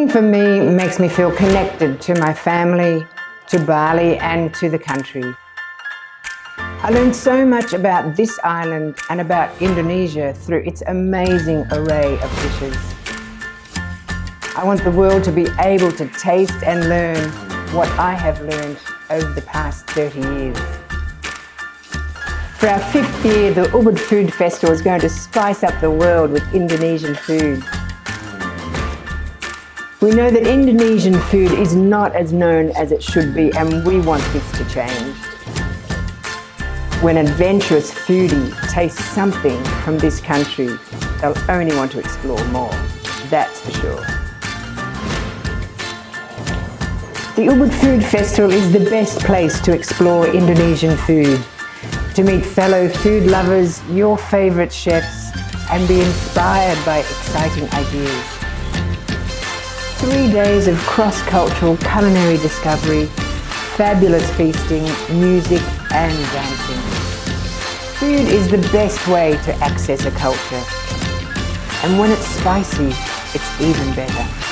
Cooking for me makes me feel connected to my family, to Bali and to the country. I learned so much about this island and about Indonesia through its amazing array of dishes. I want the world to be able to taste and learn what I have learned over the past 30 years. For our 5th year, the Ubud Food Festival is going to spice up the world with Indonesian food. We know that Indonesian food is not as known as it should be, and we want this to change. When an adventurous foodie tastes something from this country, they'll only want to explore more, that's for sure. The Ubud Food Festival is the best place to explore Indonesian food, to meet fellow food lovers, your favourite chefs, and be inspired by exciting ideas. 3 days of cross-cultural culinary discovery, fabulous feasting, music and dancing. Food is the best way to access a culture. And when it's spicy, it's even better.